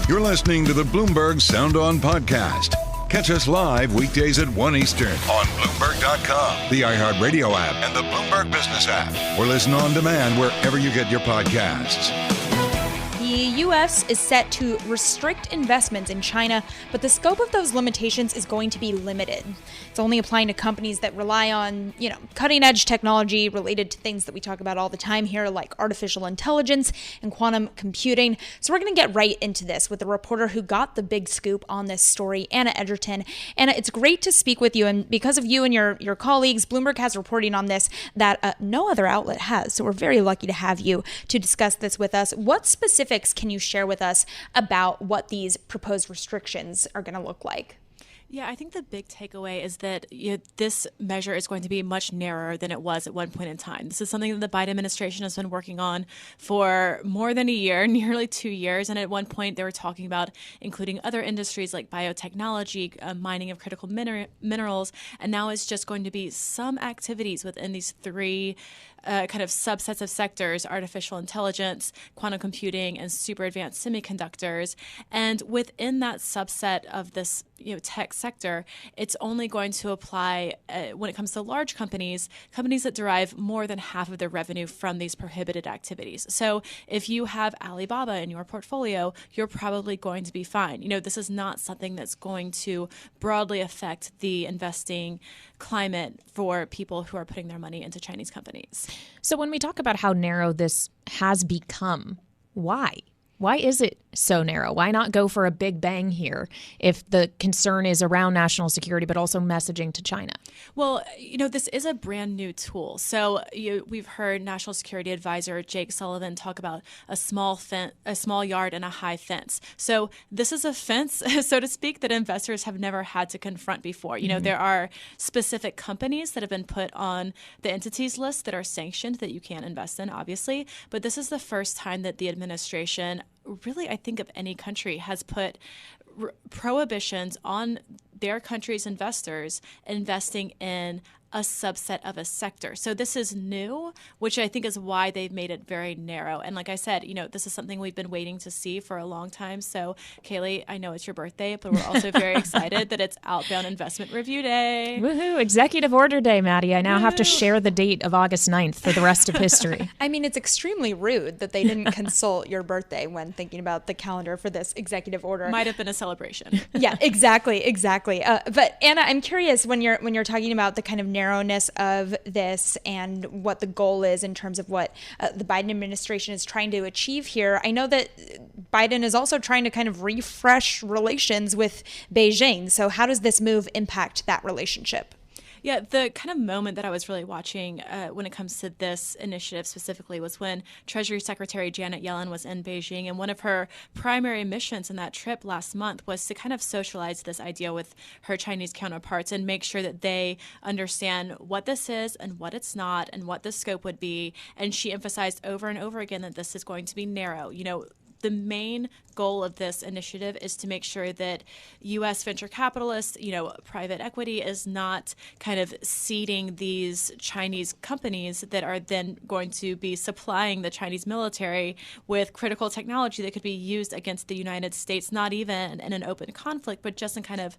You're listening to the Bloomberg Sound On podcast. Catch us live weekdays at 1 Eastern on Bloomberg.com, the iHeartRadio app, and the Bloomberg Business app, or listen on demand wherever you get your podcasts. The U.S. is set to restrict investments in China, but the scope of those limitations is going to be limited. It's only applying to companies that rely on, cutting-edge technology related to things that we talk about all the time here, like artificial intelligence and quantum computing. So we're going to get right into this with the reporter who got the big scoop on this story, Anna Edgerton. Anna, it's great to speak with you, and because of you and your colleagues, Bloomberg has reporting on this that no other outlet has. So we're very lucky to have you to discuss this with us. What specifics can you share with us about what these proposed restrictions are going to look like? Yeah, I think the big takeaway is that this measure is going to be much narrower than it was at one point in time. This is something that the Biden administration has been working on for more than a year, nearly 2 years. And at one point, they were talking about including other industries like biotechnology, mining of critical minerals. And now it's just going to be some activities within these three kind of subsets of sectors: artificial intelligence, quantum computing, and super advanced semiconductors. And within that subset of this tech sector, it's only going to apply when it comes to large companies that derive more than half of their revenue from these prohibited activities. So if you have Alibaba in your portfolio, you're probably going to be fine. This is not something that's going to broadly affect the investing climate for people who are putting their money into Chinese companies. So when we talk about how narrow this has become, why? Why is it so narrow? Why not go for a big bang here if the concern is around national security, but also messaging to China? Well, this is a brand new tool. So we've heard National Security Advisor Jake Sullivan talk about a small yard and a high fence. So this is a fence, so to speak, that investors have never had to confront before. There are specific companies that have been put on the entities list that are sanctioned that you can't invest in, obviously. But this is the first time that the administration, really, I think of any country, has put prohibitions on their country's investors investing in a subset of a sector. So this is new, which I think is why they've made it very narrow. And like I said, this is something we've been waiting to see for a long time. So Kailey, I know it's your birthday, but we're also very excited that it's Outbound Investment Review Day. Woohoo! Executive Order Day, Maddie. I now have to share the date of August 9th for the rest of history. I mean, it's extremely rude that they didn't consult your birthday when thinking about the calendar for this executive order. Might have been a celebration. Yeah, exactly. But Anna, I'm curious when you're talking about the kind of narrowness of this and what the goal is in terms of what the Biden administration is trying to achieve here. I know that Biden is also trying to kind of refresh relations with Beijing. So how does this move impact that relationship? Yeah, the kind of moment that I was really watching when it comes to this initiative specifically was when Treasury Secretary Janet Yellen was in Beijing. And one of her primary missions in that trip last month was to kind of socialize this idea with her Chinese counterparts and make sure that they understand what this is and what it's not and what the scope would be. And she emphasized over and over again that this is going to be narrow. The main goal of this initiative is to make sure that U.S. venture capitalists, private equity is not kind of seeding these Chinese companies that are then going to be supplying the Chinese military with critical technology that could be used against the United States, not even in an open conflict, but just in kind of,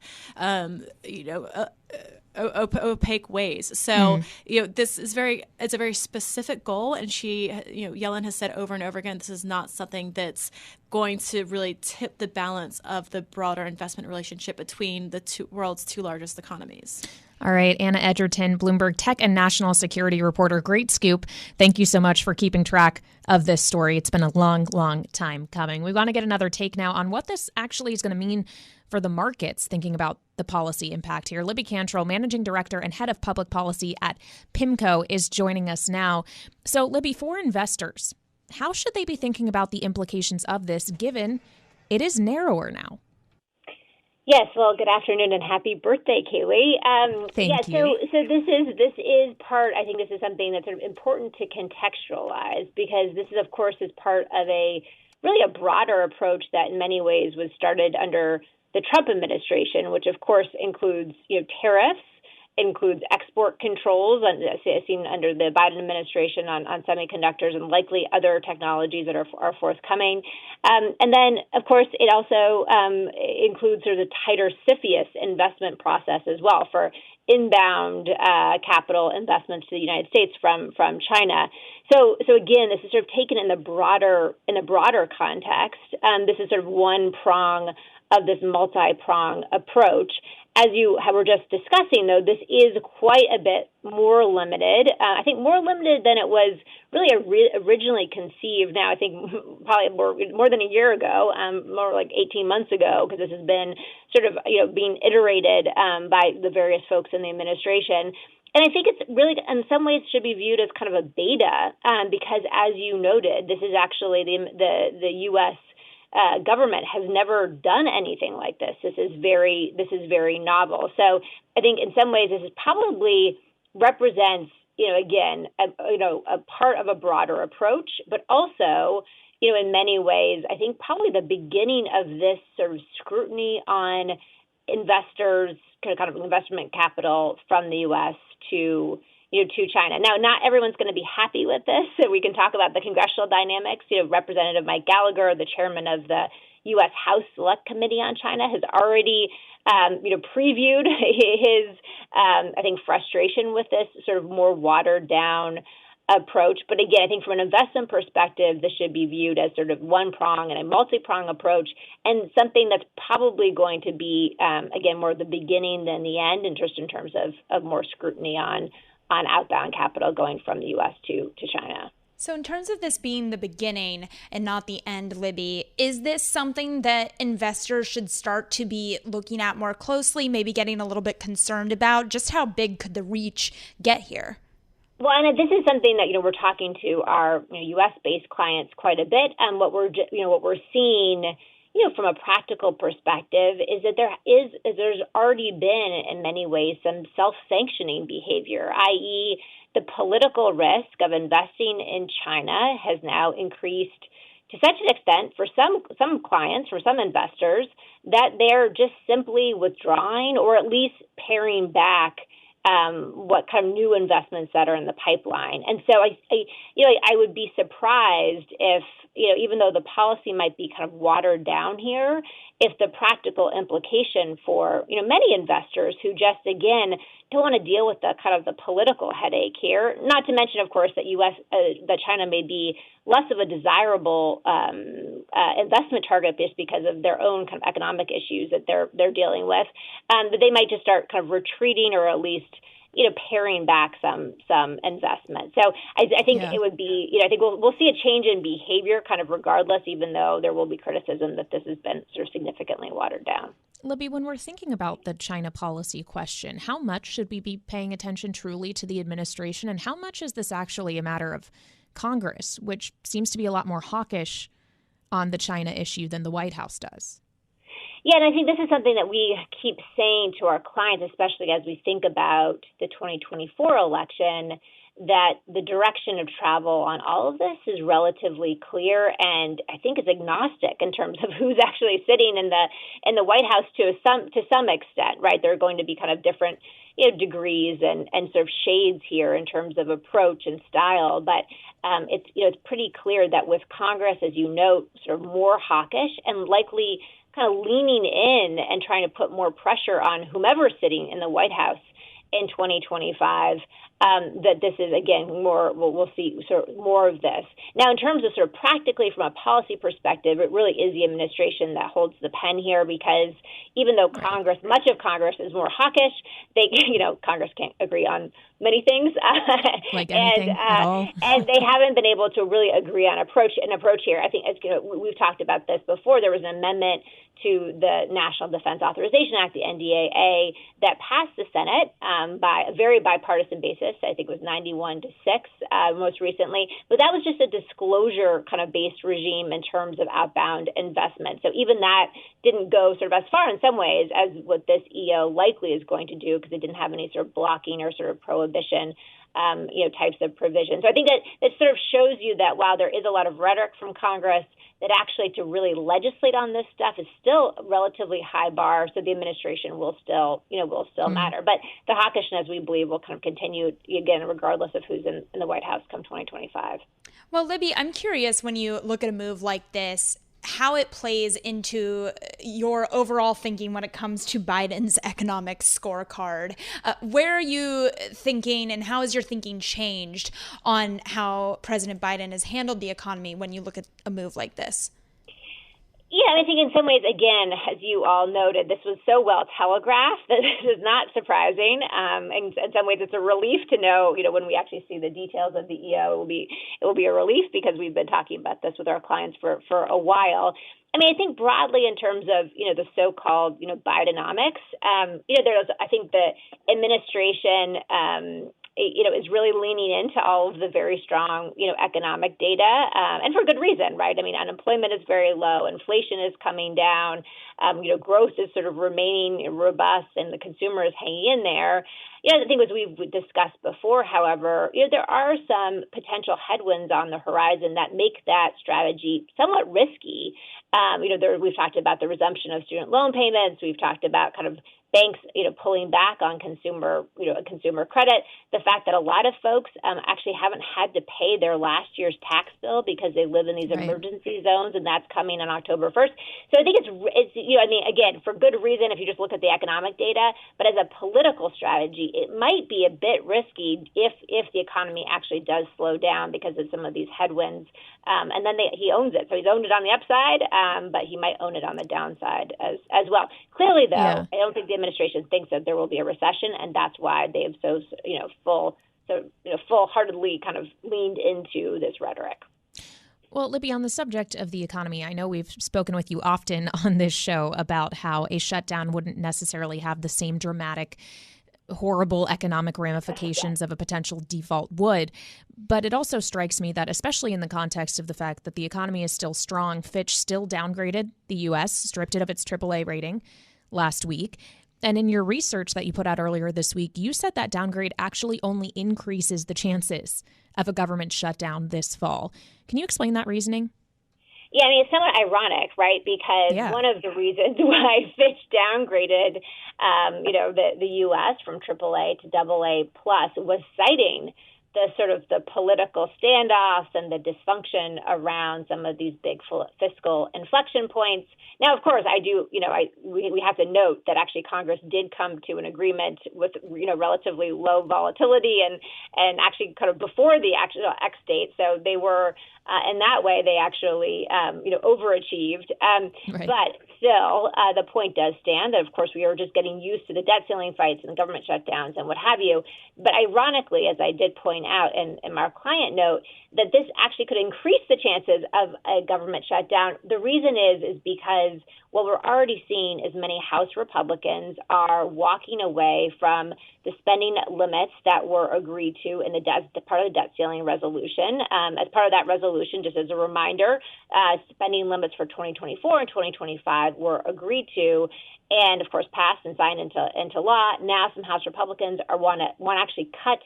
opaque ways. So, this is it's a very specific goal. And she, Yellen has said over and over again, this is not something that's going to really tip the balance of the broader investment relationship between the world's two largest economies. All right, Anna Edgerton, Bloomberg tech and national security reporter. Great scoop. Thank you so much for keeping track of this story. It's been a long, long time coming. We want to get another take now on what this actually is going to mean for the markets, thinking about the policy impact here. Libby Cantrill, managing director and head of public policy at PIMCO, is joining us now. So, Libby, for investors, how should they be thinking about the implications of this, given it is narrower now? Yes, well, good afternoon and happy birthday, Kailey. Thank you. So this is part. I think this is something that's sort of important to contextualize, because this is, of course, is part of a broader approach that in many ways was started under the Trump administration, which of course includes tariffs includes export controls, seen under the Biden administration on semiconductors and likely other technologies that are forthcoming. And then, of course, it also includes sort of the tighter CFIUS investment process as well for inbound capital investments to the United States from China. So again, this is sort of taken in a broader context. This is sort of one prong of this multi-prong approach. As you were just discussing, though, this is quite a bit more limited. I think more limited than it was really originally conceived. Now, I think probably more than a year ago, more like 18 months ago, because this has been sort of being iterated by the various folks in the administration. And I think it's really, in some ways, should be viewed as kind of a beta, because as you noted, this is actually the U.S. Government has never done anything like this. This is very novel. So I think in some ways this is probably represents, again, a part of a broader approach, but also, in many ways, I think probably the beginning of this sort of scrutiny on investors, kind of investment capital from the U.S. to China. Now, not everyone's going to be happy with this. So we can talk about the congressional dynamics. Representative Mike Gallagher, the chairman of the U.S. House Select Committee on China, has already, previewed his, I think, frustration with this sort of more watered down approach. But again, I think from an investment perspective, this should be viewed as sort of one prong and a multi-prong approach, and something that's probably going to be, again, more the beginning than the end, in terms of more scrutiny on outbound capital going from the U.S. to China. So in terms of this being the beginning and not the end, Libby, is this something that investors should start to be looking at more closely, maybe getting a little bit concerned about? Just how big could the reach get here? Well, and this is something that we're talking to our U.S.-based clients quite a bit, and what we're seeing, from a practical perspective, is that there's already been in many ways some self-sanctioning behavior, i.e., the political risk of investing in China has now increased to such an extent for some clients, for some investors, that they're just simply withdrawing or at least paring back what kind of new investments that are in the pipeline. And so I would be surprised if, even though the policy might be kind of watered down here, if the practical implication for, many investors who just, again, don't want to deal with the kind of the political headache here, not to mention, of course, that China may be less of a desirable investment target just because of their own kind of economic issues that they're dealing with, that they might just start kind of retreating or at least paring back some investment. So I think it would be, I think we'll see a change in behavior kind of regardless, even though there will be criticism that this has been sort of significantly watered down. Libby, when we're thinking about the China policy question, how much should we be paying attention truly to the administration, and how much is this actually a matter of Congress, which seems to be a lot more hawkish on the China issue than the White House does? Yeah, and I think this is something that we keep saying to our clients, especially as we think about the 2024 election, that the direction of travel on all of this is relatively clear, and I think is agnostic in terms of who's actually sitting in the White House to some extent, right? There are going to be kind of different degrees and sort of shades here in terms of approach and style, but it's pretty clear that with Congress, as you note, sort of more hawkish and likely kind of leaning in and trying to put more pressure on whomever's sitting in the White House in 2025, that this is, again, more, we'll see sort of more of this. Now, in terms of sort of practically from a policy perspective, it really is the administration that holds the pen here, because even though much of Congress is more hawkish, Congress can't agree on many things. Like anything at all. And they haven't been able to really agree on approach here. I think we've talked about this before. There was an amendment to the National Defense Authorization Act, the NDAA, that passed the Senate by a very bipartisan basis. I think it was 91-6 most recently. But that was just a disclosure kind of based regime in terms of outbound investment. So even that didn't go sort of as far in some ways as what this EO likely is going to do, because it didn't have any sort of blocking or sort of prohibition types of provisions. So I think that sort of shows you that while there is a lot of rhetoric from Congress, that actually to really legislate on this stuff is still a relatively high bar. So the administration will still matter. But the hawkishness, we believe, will kind of continue, again, regardless of who's in the White House come 2025. Well, Libby, I'm curious, when you look at a move like this, how it plays into your overall thinking when it comes to Biden's economic scorecard. Where are you thinking, and how has your thinking changed on how President Biden has handled the economy when you look at a move like this? Yeah, I think in some ways, again, as you all noted, this was so well telegraphed that this is not surprising. And in some ways, it's a relief to know, when we actually see the details of the EO, it will be a relief because we've been talking about this with our clients for a while. I mean, I think broadly in terms of, the so-called, Bidenomics, there's, I think the administration, is really leaning into all of the very strong, economic data, and for good reason, right? I mean, unemployment is very low, inflation is coming down, growth is sort of remaining robust, and the consumer is hanging in there. The thing was we've discussed before, however, there are some potential headwinds on the horizon that make that strategy somewhat risky. We've talked about the resumption of student loan payments. We've talked about kind of banks, pulling back on consumer credit. The fact that a lot of folks actually haven't had to pay their last year's tax bill because they live in these emergency zones, and that's coming on October 1st. So I think it's again, for good reason if you just look at the economic data, but as a political strategy, it might be a bit risky if the economy actually does slow down because of some of these headwinds. And then he owns it. So he's owned it on the upside, but he might own it on the downside as well. Clearly, though, I don't think the administration thinks that there will be a recession, and that's why they've full-heartedly kind of leaned into this rhetoric. Well, Libby, on the subject of the economy, I know we've spoken with you often on this show about how a shutdown wouldn't necessarily have the same dramatic, horrible economic ramifications of a potential default would. But it also strikes me that, especially in the context of the fact that the economy is still strong, Fitch still downgraded the U.S., stripped it of its AAA rating last week. And in your research that you put out earlier this week, you said that downgrade actually only increases the chances of a government shutdown this fall. Can you explain that reasoning? Yeah, I mean, it's somewhat ironic, right? Because one of the reasons why Fitch downgraded, the U.S. from AAA to AA plus was citing the sort of the political standoffs and the dysfunction around some of these big fiscal inflection points. Now, of course, we have to note that actually Congress did come to an agreement with, relatively low volatility and actually kind of before the actual X date. So they were, in that way, they actually, overachieved. But still, the point does stand that, of course, we are just getting used to the debt ceiling fights and the government shutdowns and what have you. But ironically, as I did point out in our client note, that this actually could increase the chances of a government shutdown. The reason is because what we're already seeing is many House Republicans are walking away from the spending limits that were agreed to in the part of the debt ceiling resolution. As part of that resolution, just as a reminder, spending limits for 2024 and 2025 were agreed to, and of course passed and signed into law. Now, some House Republicans want to actually cut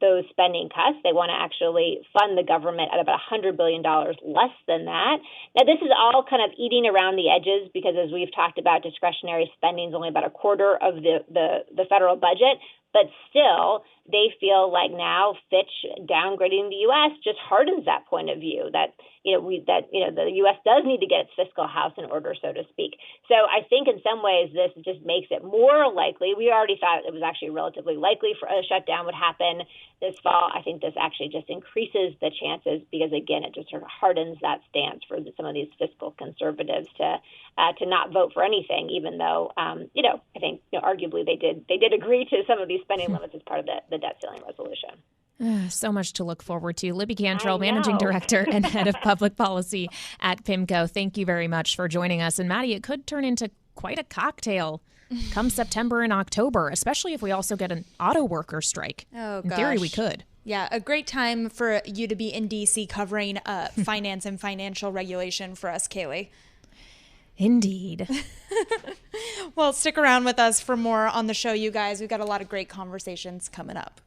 those spending cuts. They want to actually fund the government at about $100 billion less than that. Now, this is all kind of eating around the edges because, as we've talked about, discretionary spending is only about a quarter of the federal budget. But still, they feel like now Fitch downgrading the U.S. just hardens that point of view that the U.S. does need to get its fiscal house in order, so to speak. So I think in some ways this just makes it more likely. We already thought it was actually relatively likely for a shutdown would happen this fall. I think this actually just increases the chances because, again, it just sort of hardens that stance for some of these fiscal conservatives to not vote for anything, even though I think arguably they did agree to some of these spending limits as part of the debt ceiling resolution. So much to look forward to. Libby Cantrill, Managing Director and Head of Public Policy at PIMCO. Thank you very much for joining us. And Maddie, it could turn into quite a cocktail come September and October, especially if we also get an auto worker strike. Oh, gosh. In theory, we could. Yeah, a great time for you to be in D.C. covering finance and financial regulation for us, Kailey. Indeed. Well, stick around with us for more on the show, you guys. We've got a lot of great conversations coming up.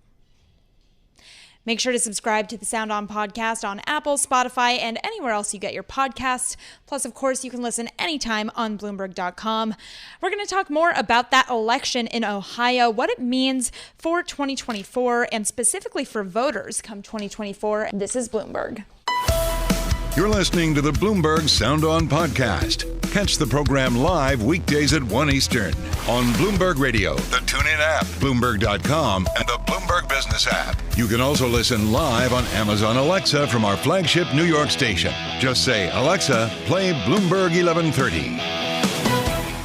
Make sure to subscribe to the Sound On podcast on Apple, Spotify, and anywhere else you get your podcasts. Plus, of course, you can listen anytime on Bloomberg.com. We're going to talk more about that election in Ohio, what it means for 2024, and specifically for voters come 2024. This is Bloomberg. You're listening to the Bloomberg Sound On podcast. Catch the program live weekdays at 1 Eastern on Bloomberg Radio, the TuneIn app, Bloomberg.com, and the Bloomberg Business app. You can also listen live on Amazon Alexa from our flagship New York station. Just say, Alexa, play Bloomberg 1130.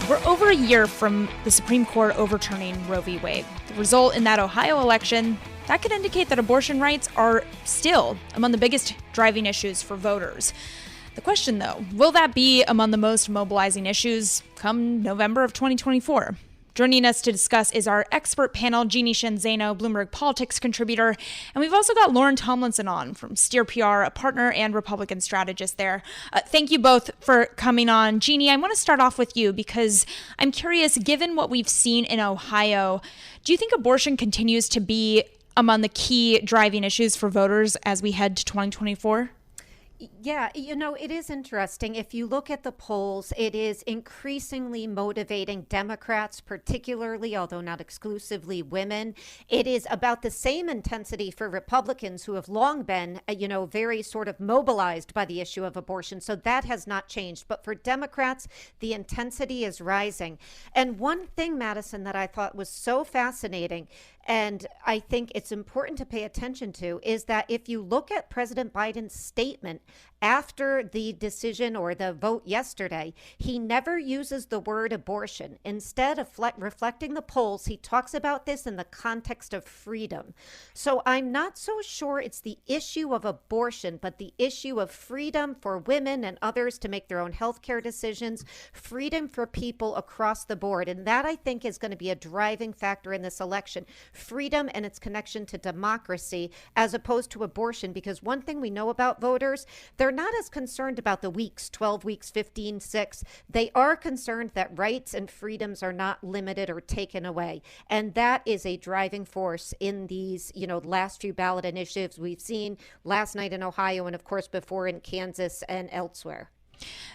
We're over a year from the Supreme Court overturning Roe v. Wade. The result in that Ohio election, that could indicate that abortion rights are still among the biggest driving issues for voters. The question, though, will that be among the most mobilizing issues come November of 2024? Joining us to discuss is our expert panel, Jeanne, Zaino, Bloomberg Politics contributor, and we've also got Lauren Tomlinson on from Steer PR, a partner and Republican strategist there. Thank you both for coming on. Jeanne, I want to start off with you because I'm curious, given what we've seen in Ohio, do you think abortion continues to be among the key driving issues for voters as we head to 2024? Yeah, it is interesting. If you look at the polls, it is increasingly motivating Democrats, particularly, although not exclusively, women. It is about the same intensity for Republicans who have long been, very sort of mobilized by the issue of abortion. So that has not changed. But for Democrats, the intensity is rising. And one thing, Madison, that I thought was so fascinating, and I think it's important to pay attention to, is that if you look at President Biden's statement after the decision or the vote yesterday, he never uses the word abortion. Instead of reflecting the polls, he talks about this in the context of freedom. So I'm not so sure it's the issue of abortion, but the issue of freedom for women and others to make their own healthcare decisions, freedom for people across the board. And that, I think, is going to be a driving factor in this election. Freedom and its connection to democracy as opposed to abortion, because one thing we know about voters, they're not as concerned about the weeks, 12 weeks, 15, 6. They are concerned that rights and freedoms are not limited or taken away. And that is a driving force in these, last few ballot initiatives we've seen last night in Ohio and, of course, before in Kansas and elsewhere.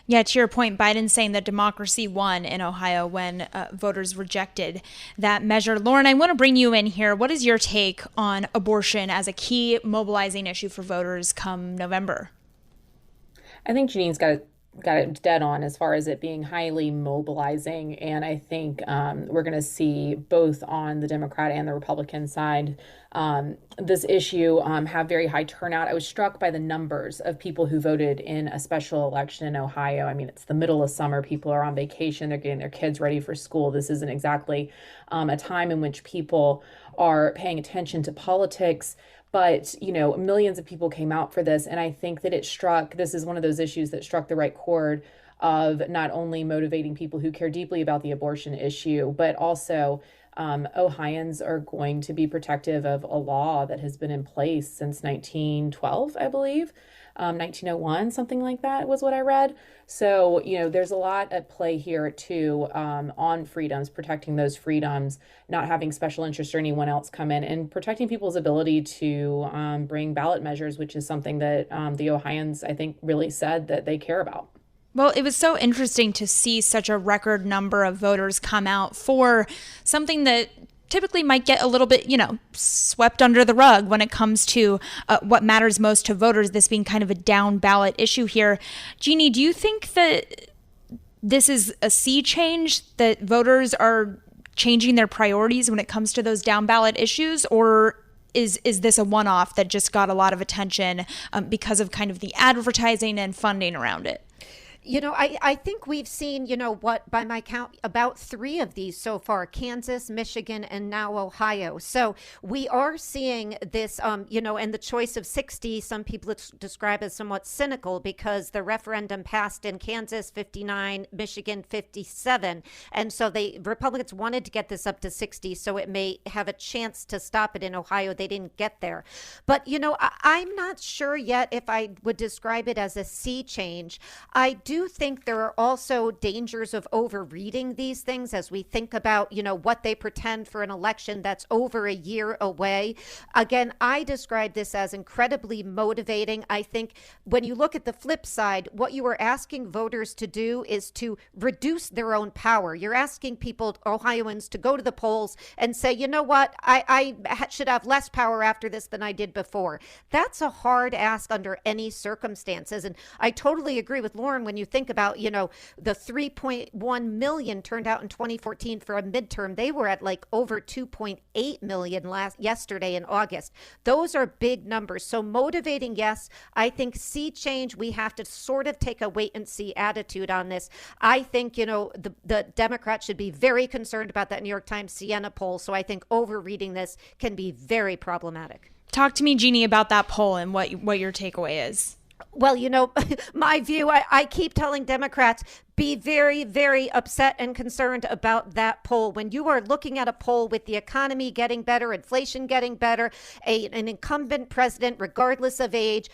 Yeah, to your point, Biden saying that democracy won in Ohio when voters rejected that measure. Lauren, I want to bring you in here. What is your take on abortion as a key mobilizing issue for voters come November? I think Jeanne's got it dead on as far as it being highly mobilizing. And I think we're going to see both on the Democrat and the Republican side this issue have very high turnout. I was struck by the numbers of people who voted in a special election in Ohio. I mean, it's the middle of summer. People are on vacation. They're getting their kids ready for school. This isn't exactly a time in which people are paying attention to politics. But, millions of people came out for this. And I think that this is one of those issues that struck the right chord of not only motivating people who care deeply about the abortion issue, but also Ohioans are going to be protective of a law that has been in place since 1912, I believe. 1901, something like that was what I read. So, there's a lot at play here, too, on freedoms, protecting those freedoms, not having special interest or anyone else come in, and protecting people's ability to bring ballot measures, which is something that the Ohioans, I think, really said that they care about. Well, it was so interesting to see such a record number of voters come out for something that typically might get a little bit, swept under the rug when it comes to what matters most to voters, this being kind of a down ballot issue here. Jeanne, do you think that this is a sea change, that voters are changing their priorities when it comes to those down ballot issues, or is this a one-off that just got a lot of attention because of kind of the advertising and funding around it? I think we've seen, what, by my count, about 3 of these so far: Kansas, Michigan, and now Ohio. So we are seeing this, and the choice of 60, some people describe as somewhat cynical because the referendum passed in Kansas 59, Michigan 57. And so Republicans wanted to get this up to 60, so it may have a chance to stop it in Ohio. They didn't get there. But, I'm not sure yet if I would describe it as a sea change. I do do think there are also dangers of overreading these things as we think about, what they pretend for an election that's over a year away. Again, I describe this as incredibly motivating. I think when you look at the flip side, what you are asking voters to do is to reduce their own power. You're asking people, Ohioans, to go to the polls and say, you know what, I should have less power after this than I did before. That's a hard ask under any circumstances. And I totally agree with Lauren when you think about, the 3.1 million turned out in 2014 for a midterm. They were at like over 2.8 million yesterday in August. Those are big numbers. So motivating, yes. I think sea change, we have to sort of take a wait and see attitude on this. I think, the Democrats should be very concerned about that New York Times Siena poll. So I think overreading this can be very problematic. Talk to me, Jeanne, about that poll and what your takeaway is. Well, my view, I keep telling Democrats, be very, very upset and concerned about that poll. When you are looking at a poll with the economy getting better, inflation getting better, an incumbent president, regardless of age,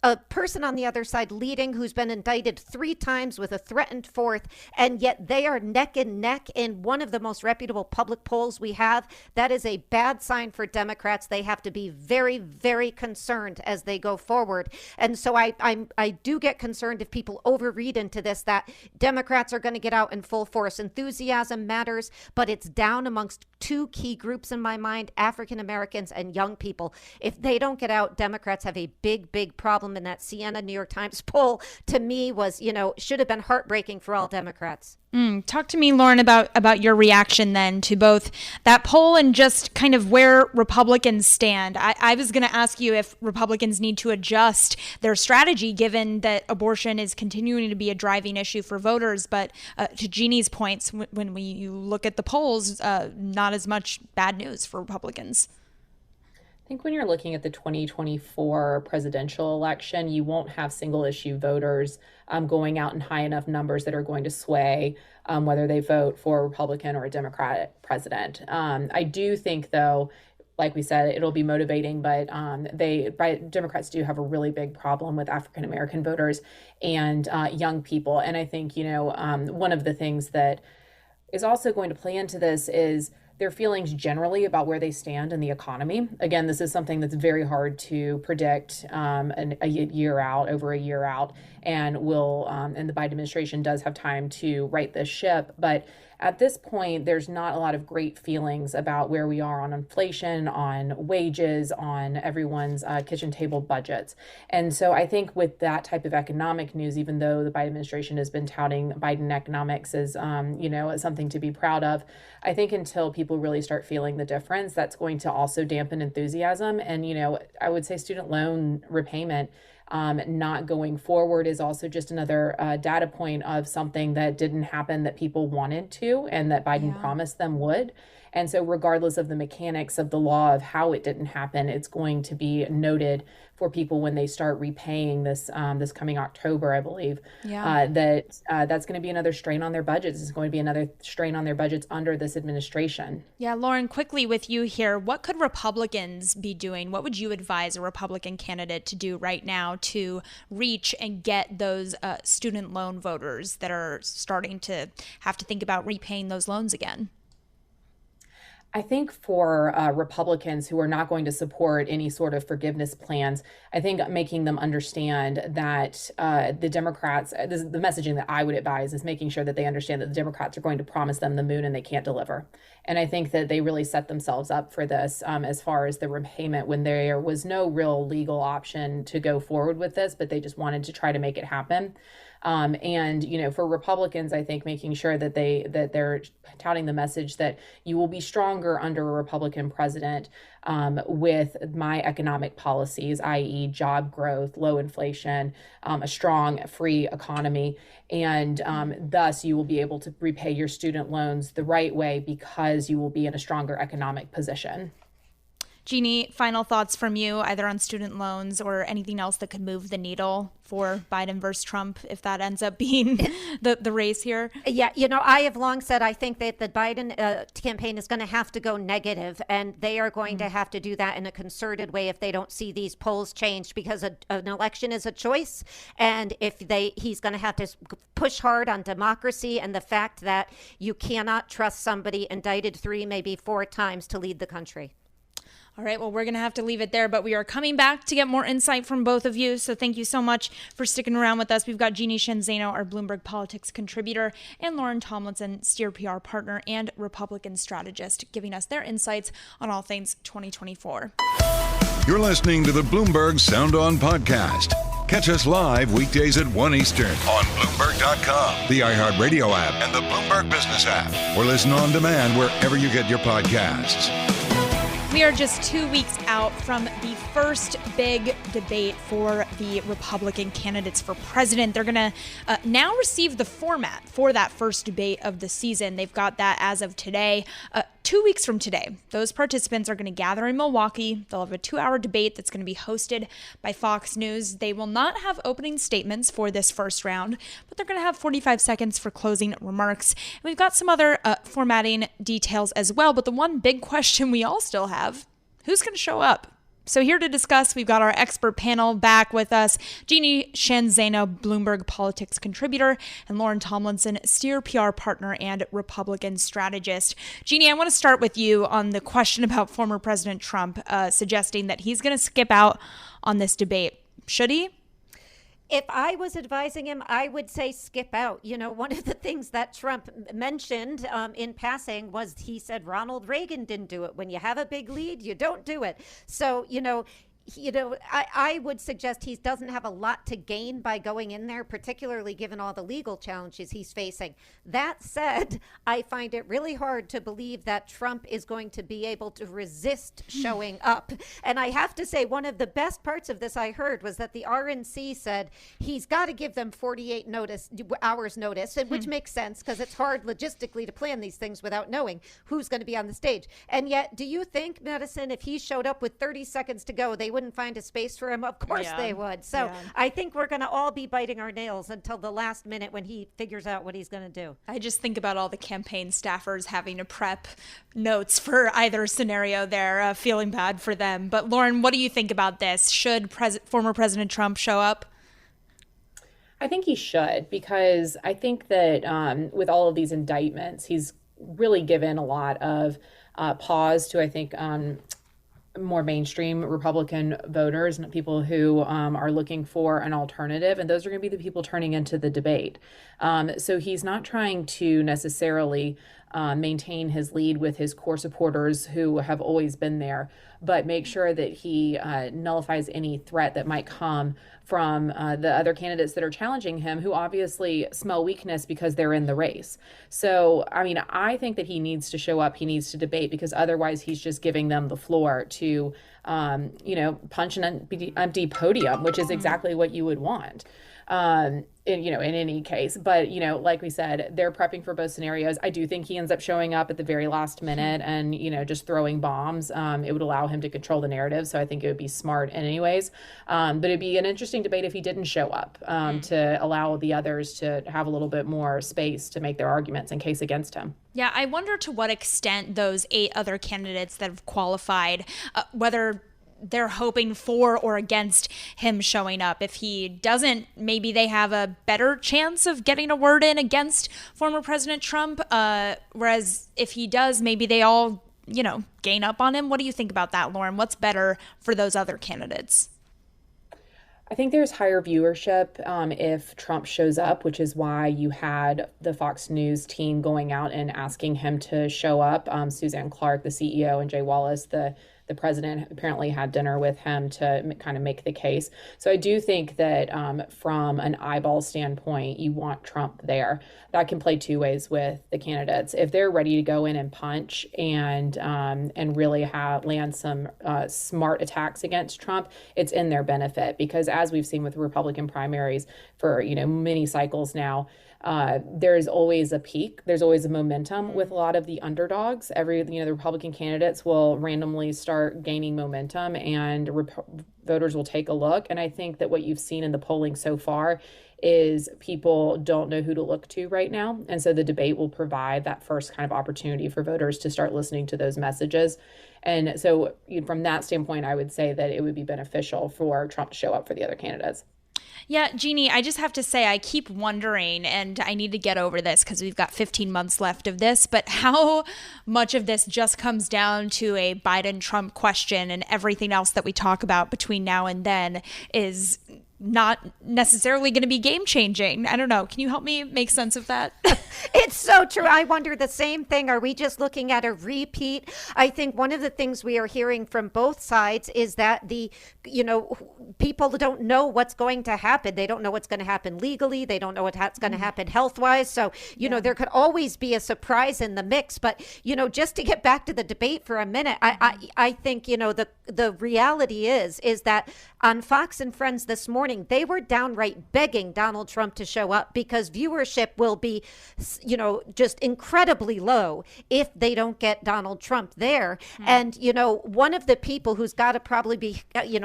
a person on the other side leading who's been indicted 3 times with a threatened 4th, and yet they are neck and neck in one of the most reputable public polls we have, that is a bad sign for Democrats. They have to be very, very concerned as they go forward. And so I do get concerned if people overread into this, that Democrats are going to get out in full force. Enthusiasm matters, but it's down amongst 2 key groups in my mind, African Americans and young people. If they don't get out, Democrats have a big, big problem. And that Siena New York Times poll, to me, was, should have been heartbreaking for all Democrats. Talk to me, Lauren, about your reaction then to both that poll and just kind of where Republicans stand. I was going to ask you if Republicans need to adjust their strategy, given that abortion is continuing to be a driving issue for voters. But to Jeanne's points, when you look at the polls, not as much bad news for Republicans. I think when you're looking at the 2024 presidential election, you won't have single issue voters going out in high enough numbers that are going to sway whether they vote for a Republican or a Democratic president. I do think, though, like we said, it'll be motivating, but Democrats do have a really big problem with African American voters and young people. And I think, one of the things that is also going to play into this is their feelings generally about where they stand in the economy. Again, this is something that's very hard to predict a year out, over a year out, and and the Biden administration does have time to right this ship. But at this point, there's not a lot of great feelings about where we are on inflation, on wages, on everyone's kitchen table budgets. And so I think with that type of economic news, even though the Biden administration has been touting Biden economics as, something to be proud of, I think until people really start feeling the difference, that's going to also dampen enthusiasm. And, I would say student loan repayment not going forward is also just another data point of something that didn't happen that people wanted to and that Biden promised them would. And so regardless of the mechanics of the law of how it didn't happen, it's going to be noted for people when they start repaying this coming October, I believe, that's going to be another strain on their budgets. It's going to be another strain on their budgets under this administration. Yeah, Lauren, quickly with you here, what could Republicans be doing? What would you advise a Republican candidate to do right now to reach and get those student loan voters that are starting to have to think about repaying those loans again? I think for Republicans who are not going to support any sort of forgiveness plans, I think making them understand that the Democrats, the messaging that I would advise is making sure that they understand that the Democrats are going to promise them the moon and they can't deliver. And I think that they really set themselves up for this as far as the repayment when there was no real legal option to go forward with this, but they just wanted to try to make it happen. For Republicans, I think making sure that they're touting the message that you will be stronger under a Republican president with my economic policies, i.e. job growth, low inflation, a strong, free economy, and thus you will be able to repay your student loans the right way because you will be in a stronger economic position. Jeanne, final thoughts from you, either on student loans or anything else that could move the needle for Biden versus Trump, if that ends up being the race here? Yeah, I have long said I think that the Biden campaign is going to have to go negative, and they are going to have to do that in a concerted way if they don't see these polls changed, because an election is a choice, and if he's going to have to push hard on democracy and the fact that you cannot trust somebody indicted 3, maybe 4 times to lead the country. All right, well, we're going to have to leave it there, but we are coming back to get more insight from both of you. So thank you so much for sticking around with us. We've got Jeanne Zaino, our Bloomberg Politics contributor, and Lauren Tomlinson, Steer PR partner and Republican strategist, giving us their insights on all things 2024. You're listening to the Bloomberg Sound On podcast. Catch us live weekdays at 1 Eastern on Bloomberg.com, the iHeartRadio app, and the Bloomberg Business app, or listen on demand wherever you get your podcasts. We are just 2 weeks out from the first big debate for the Republican candidates for president. They're going to now receive the format for that first debate of the season. They've got that as of today. 2 weeks from today, those participants are going to gather in Milwaukee. They'll have a 2-hour debate that's going to be hosted by Fox News. They will not have opening statements for this first round, but they're going to have 45 seconds for closing remarks. And we've got some other formatting details as well, but the one big question we all still have, who's going to show up? So here to discuss, we've got our expert panel back with us, Jeanne Zaino, Bloomberg Politics contributor, and Lauren Tomlinson, Steer PR partner and Republican strategist. Jeanne, I want to start with you on the question about former President Trump suggesting that he's going to skip out on this debate. Should he? If I was advising him, I would say skip out. One of the things that Trump mentioned in passing was he said Ronald Reagan didn't do it. When you have a big lead, you don't do it. So, I would suggest he doesn't have a lot to gain by going in there, particularly given all the legal challenges he's facing. That said, I find it really hard to believe that Trump is going to be able to resist showing up. And I have to say, one of the best parts of this I heard was that the RNC said he's got to give them 48 hours notice, which makes sense because it's hard logistically to plan these things without knowing who's going to be on the stage. And yet, do you think, Madison, if he showed up with 30 seconds to go, they wouldn't find a space for him? Of course they would. So I think we're going to all be biting our nails until the last minute when he figures out what he's going to do. I just think about all the campaign staffers having to prep notes for either scenario there, feeling bad for them. But Lauren, what do you think about this? Should former President Trump show up? I think he should, because I think that with all of these indictments, he's really given a lot of pause to, I think, more mainstream Republican voters and people who are looking for an alternative. And those are going to be the people turning into the debate. So he's not trying to necessarily maintain his lead with his core supporters who have always been there, but make sure that he nullifies any threat that might come from the other candidates that are challenging him, who obviously smell weakness because they're in the race. So, I think that he needs to show up, he needs to debate, because otherwise he's just giving them the floor to, punch an empty podium, which is exactly what you would want. In any case. But, like we said, they're prepping for both scenarios. I do think he ends up showing up at the very last minute and, just throwing bombs. It would allow him to control the narrative. So I think it would be smart anyways. But it'd be an interesting debate if he didn't show up to allow the others to have a little bit more space to make their arguments in case against him. Yeah, I wonder to what extent those 8 other candidates that have qualified, whether they're hoping for or against him showing up. If he doesn't, maybe they have a better chance of getting a word in against former President Trump. Whereas if he does, maybe they all, gain up on him. What do you think about that, Lauren? What's better for those other candidates? I think there's higher viewership if Trump shows up, which is why you had the Fox News team going out and asking him to show up. Suzanne Clark, the CEO, and Jay Wallace, the president, apparently had dinner with him to kind of make the case. So I do think that from an eyeball standpoint, you want Trump there. That can play 2 ways with the candidates. If they're ready to go in and punch and really land some smart attacks against Trump, it's in their benefit, because as we've seen with Republican primaries for many cycles now, there's always a peak. There's always a momentum with a lot of the underdogs. The Republican candidates will randomly start gaining momentum, and voters will take a look. And I think that what you've seen in the polling so far is people don't know who to look to right now. And so the debate will provide that first kind of opportunity for voters to start listening to those messages. And so from that standpoint, I would say that it would be beneficial for Trump to show up for the other candidates. Yeah, Jeanne, I just have to say, I keep wondering, and I need to get over this because we've got 15 months left of this, but how much of this just comes down to a Biden-Trump question, and everything else that we talk about between now and then is not necessarily going to be game changing. I don't know. Can you help me make sense of that? It's so true. I wonder the same thing. Are we just looking at a repeat? I think one of the things we are hearing from both sides is that people don't know what's going to happen. They don't know what's going to happen legally. They don't know what's going to happen health wise. So, there could always be a surprise in the mix. But, just to get back to the debate for a minute, I think, the reality is that on Fox and Friends this morning, they were downright begging Donald Trump to show up because viewership will be, just incredibly low if they don't get Donald Trump there. And, one of the people who's got to probably be,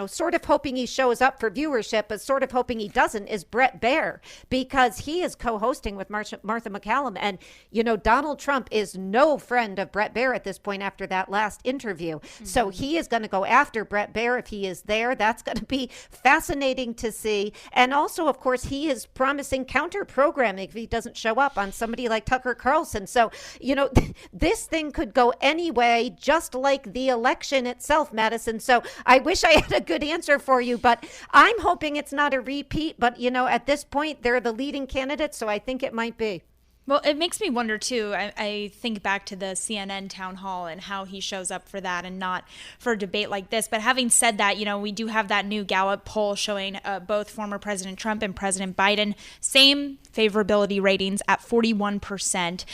sort of hoping he shows up for viewership, but sort of hoping he doesn't, is Bret Baier, because he is co-hosting with Martha McCallum. And, Donald Trump is no friend of Bret Baier at this point after that last interview. So he is going to go after Bret Baier if he is there. That's going to be fascinating to see. And also, of course, he is promising counter programming if he doesn't show up on somebody like Tucker Carlson. So, this thing could go any way, just like the election itself, Madison. So I wish I had a good answer for you, but I'm hoping it's not a repeat. But, at this point, they're the leading candidates, so I think it might be. Well, it makes me wonder, too. I think back to the CNN town hall and how he shows up for that and not for a debate like this. But having said that, we do have that new Gallup poll showing both former President Trump and President Biden, same favorability ratings at 41%.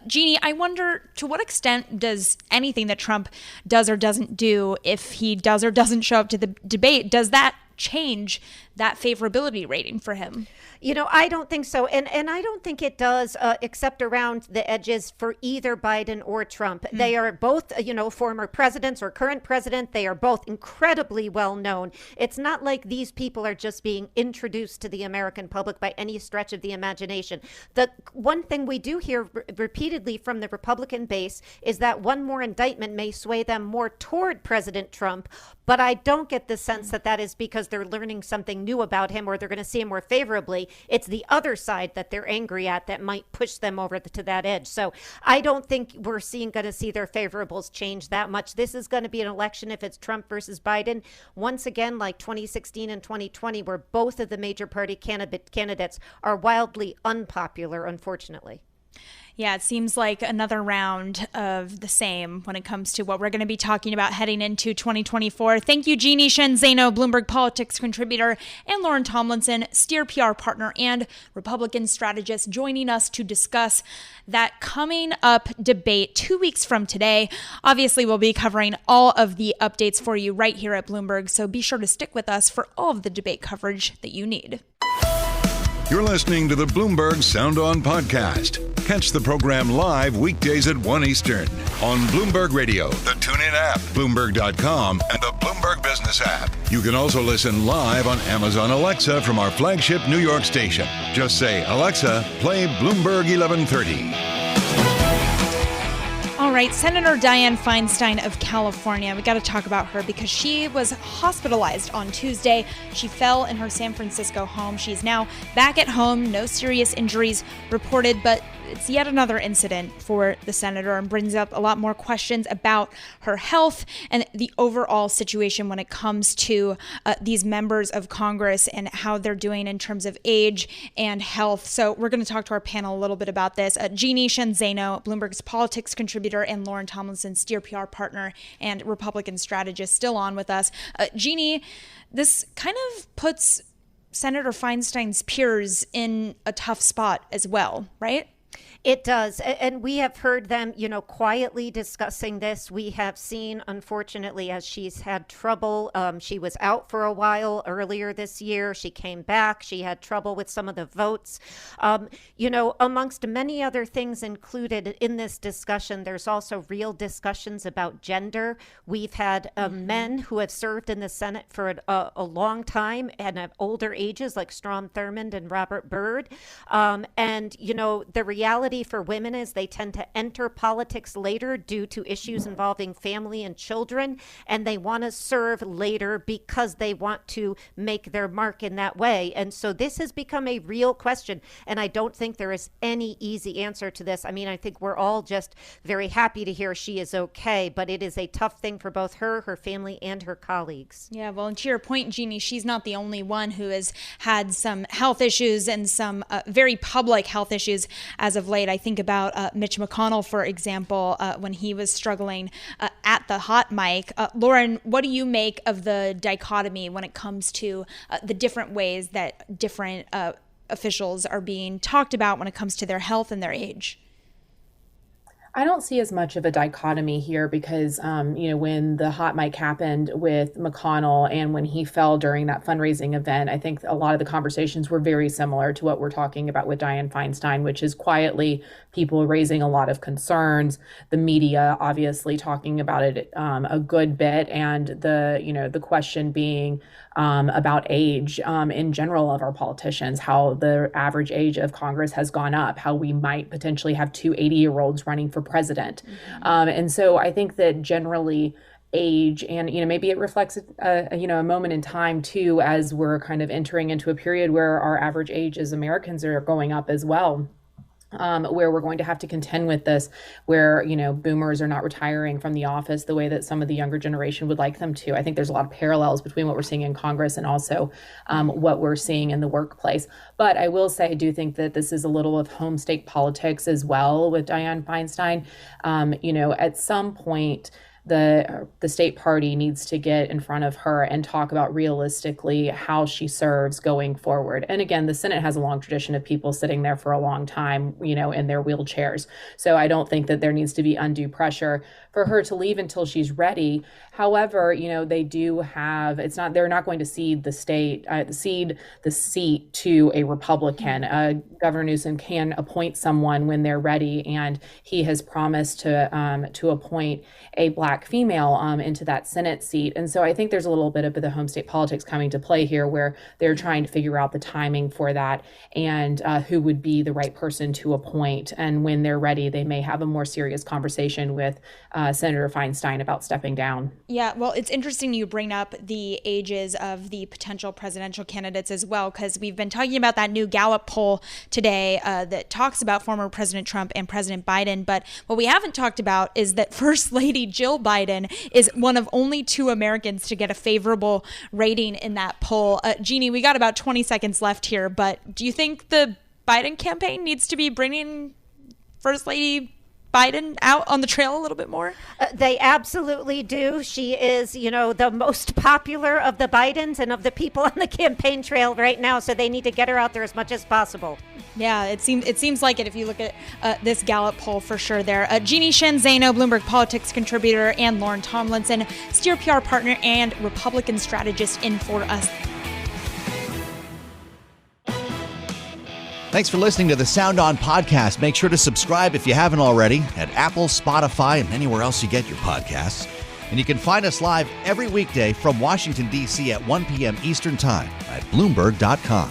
Jeanne, I wonder, to what extent does anything that Trump does or doesn't do, if he does or doesn't show up to the debate, does that change that favorability rating for him? I don't think so. And I don't think it does, except around the edges for either Biden or Trump. They are both, former presidents or current president. They are both incredibly well known. It's not like these people are just being introduced to the American public by any stretch of the imagination. The one thing we do hear repeatedly from the Republican base is that one more indictment may sway them more toward President Trump. But I don't get the sense that that is because they're learning something new about him or they're going to see him more favorably. It's the other side that they're angry at that might push them over to that edge. So I don't think we're going to see their favorables change that much. This is going to be an election, if it's Trump versus Biden, once again, like 2016 and 2020, where both of the major party candidates are wildly unpopular, unfortunately. Yeah, it seems like another round of the same when it comes to what we're going to be talking about heading into 2024. Thank you, Jeanne, Zaino, Bloomberg Politics contributor, and Lauren Tomlinson, Steer PR partner and Republican strategist, joining us to discuss that coming up debate 2 weeks from today. Obviously, we'll be covering all of the updates for you right here at Bloomberg, so be sure to stick with us for all of the debate coverage that you need. You're listening to the Bloomberg Sound On podcast. Catch the program live weekdays at 1 Eastern on Bloomberg Radio, the TuneIn app, Bloomberg.com, and the Bloomberg Business app. You can also listen live on Amazon Alexa from our flagship New York station. Just say, Alexa, play Bloomberg 1130. All right, Senator Dianne Feinstein of California. We got to talk about her because she was hospitalized on Tuesday. She fell in her San Francisco home. She's now back at home. No serious injuries reported, but it's yet another incident for the senator and brings up a lot more questions about her health and the overall situation when it comes to these members of Congress and how they're doing in terms of age and health. So we're going to talk to our panel a little bit about this. Jeanne Zaino, Bloomberg's politics contributor, and Lauren Tomlinson, Steer PR partner and Republican strategist, still on with us. Jeanne, this kind of puts Senator Feinstein's peers in a tough spot as well, right? It does. And we have heard them, quietly discussing this. We have seen, unfortunately, as she's had trouble. She was out for a while earlier this year. She came back. She had trouble with some of the votes. Amongst many other things included in this discussion, there's also real discussions about gender. We've had men who have served in the Senate for a long time and have older ages, like Strom Thurmond and Robert Byrd. The reality for women is they tend to enter politics later due to issues involving family and children, and they want to serve later because they want to make their mark in that way. And so this has become a real question, and I don't think there is any easy answer to this. I mean, I think we're all just very happy to hear she is okay, but it is a tough thing for both her family, and her colleagues. Yeah, well, and to your point, Jeanne, she's not the only one who has had some health issues and some very public health issues as of late. I think about Mitch McConnell, for example, when he was struggling at the hot mic. Lauren, what do you make of the dichotomy when it comes to the different ways that different officials are being talked about when it comes to their health and their age? I don't see as much of a dichotomy here because, when the hot mic happened with McConnell and when he fell during that fundraising event, I think a lot of the conversations were very similar to what we're talking about with Dianne Feinstein, which is quietly people raising a lot of concerns, the media obviously talking about it a good bit, and the question being about age in general of our politicians, how the average age of Congress has gone up, how we might potentially have two 80-year-olds running for president. And so I think that generally age and, maybe it reflects a moment in time too, as we're kind of entering into a period where our average age as Americans are going up as well. Where we're going to have to contend with this, where, boomers are not retiring from the office the way that some of the younger generation would like them to. I think there's a lot of parallels between what we're seeing in Congress and also what we're seeing in the workplace. But I will say I do think that this is a little of home state politics as well with Dianne Feinstein. At some point, the state party needs to get in front of her and talk about realistically how she serves going forward. And again, the Senate has a long tradition of people sitting there for a long time, in their wheelchairs. So I don't think that there needs to be undue pressure for her to leave until she's ready. However, they do have, they're not going to cede the seat to a Republican. Governor Newsom can appoint someone when they're ready, and he has promised to appoint a Black female into that Senate seat. And so I think there's a little bit of the home state politics coming to play here, where they're trying to figure out the timing for that and who would be the right person to appoint. And when they're ready, they may have a more serious conversation with Senator Feinstein about stepping down. Yeah, well, it's interesting you bring up the ages of the potential presidential candidates as well, because we've been talking about that new Gallup poll today that talks about former President Trump and President Biden. But what we haven't talked about is that First Lady Jill Biden is one of only 2 Americans to get a favorable rating in that poll. Jeanne, we got about 20 seconds left here, but do you think the Biden campaign needs to be bringing First Lady Biden out on the trail a little bit more? They absolutely do. She is, the most popular of the Bidens and of the people on the campaign trail right now. So they need to get her out there as much as possible. Yeah, it seems like it if you look at this Gallup poll for sure there. Jeanne Zaino, Bloomberg Politics contributor, and Lauren Tomlinson, Steer PR partner and Republican strategist in for us. Thanks for listening to the Sound On podcast. Make sure to subscribe if you haven't already at Apple, Spotify, and anywhere else you get your podcasts. And you can find us live every weekday from Washington, D.C. at 1 p.m. Eastern Time at Bloomberg.com.